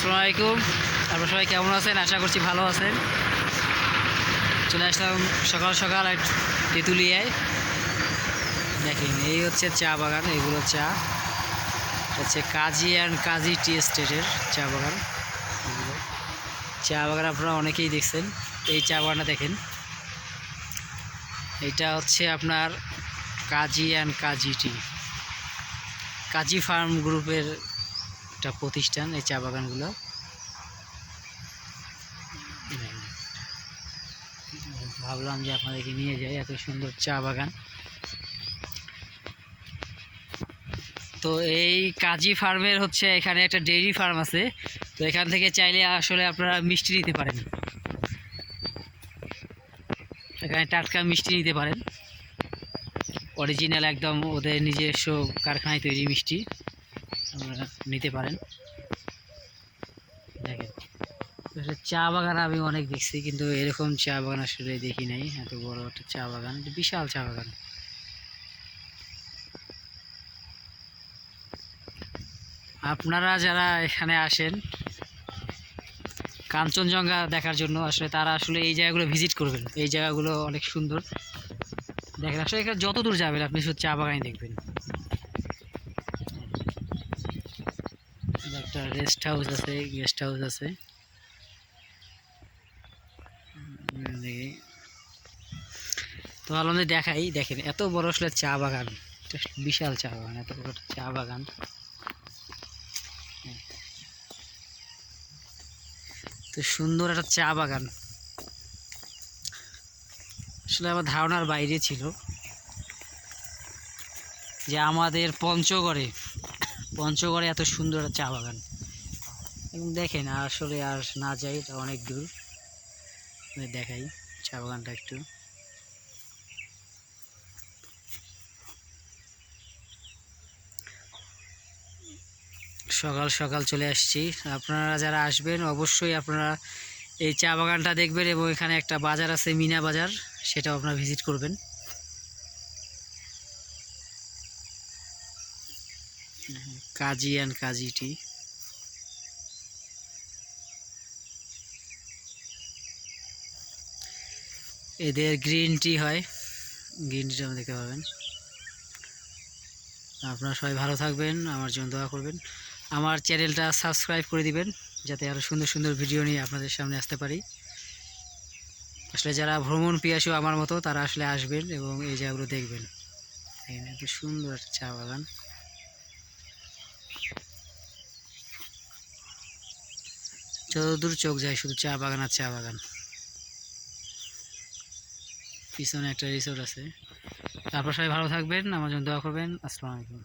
আসসালামু আলাইকুম। আপনারা সবাই কেমন আছেন? আশা করছি ভালো আছেন। চলে আসলাম সকাল সকাল এক তেঁতুলিয়ায়। দেখেন এই হচ্ছে চা বাগান, এগুলো চা হচ্ছে কাজী অ্যান্ড কাজী টি এস্টেটের চা বাগান। এগুলো চা বাগান আপনারা অনেকেই দেখছেন। এই চা বাগানটা দেখেন, এইটা হচ্ছে আপনার কাজী and Kazi T, Kazi farm গ্রুপের একটা প্রতিষ্ঠান। এই চা বাগানগুলো ভাবলাম যে আপনাদেরকে নিয়ে যাই, এত সুন্দর চা বাগান। তো এই কাজী ফার্মের হচ্ছে এখানে একটা ডেইরি ফার্ম আছে। তো এখান থেকে চাইলে আসলে আপনারা মিষ্টি নিতে পারেন, এখানে টাটকা মিষ্টি নিতে পারেন, অরিজিনাল একদম ওদের নিজস্ব কারখানায় তৈরি মিষ্টি আপনারা নিতে পারেন। দেখেন চা বাগান আমি অনেক দেখছি, কিন্তু এরকম চা বাগান আসলে দেখি নাই। এত বড় একটা চা বাগান, বিশাল চা বাগান। আপনারা যারা এখানে আসেন কাঞ্চনজঙ্ঘা দেখার জন্য, আসলে তারা আসলে এই জায়গাগুলো ভিজিট করবেন। এই জায়গাগুলো অনেক সুন্দর। দেখেন আসলে এখানে যত দূর যাবেন আপনি শুধু চা বাগানই দেখবেন। একটা রেস্ট হাউস আছে, গেস্ট হাউস আছে। তো আলমে দেখাই, দেখেন এত বড় আসলে চা বাগান, বিশাল চা বাগান, এত বড় চা বাগান। তো সুন্দর একটা চা বাগান, আসলে আমার ধারণার বাইরে ছিল যে আমাদের পঞ্চগড়ে এত সুন্দর একটা চা বাগান। এবং দেখেন আসলে আর না যাই, এটা অনেক দূর। দেখাই চা বাগানটা একটু। সকাল সকাল চলে আসছি। আপনারা যারা আসবেন অবশ্যই আপনারা এই চা বাগানটা দেখবেন, এবং এখানে একটা বাজার আছে মিনা বাজার, সেটাও আপনারা ভিজিট করবেন। কাজী অ্যান্ড কাজী টি, এদের গ্রিন টি হয়, গ্রিন টিটা দেখতে পাবেন। আপনারা সবাই ভালো থাকবেন, আমার জন্য দোয়া করবেন, আমার চ্যানেলটা সাবস্ক্রাইব করে দিবেন, যাতে আরও সুন্দর সুন্দর ভিডিও নিয়ে আপনাদের সামনে আসতে পারি। আসলে যারা ভ্রমণ পিয়াসু আমার মতো, তারা আসলে আসবেন এবং এই জায়গাগুলো দেখবেন। এত সুন্দর একটা চা বাগান। যতদূর চোখ যায় শুধু চা বাগান আর চা বাগান। পিছনে একটা রিসোর্ট আছে। তারপর সবাই ভালো থাকবেন, আমার জন্য দোয়া করবেন। আসসালামু আলাইকুম।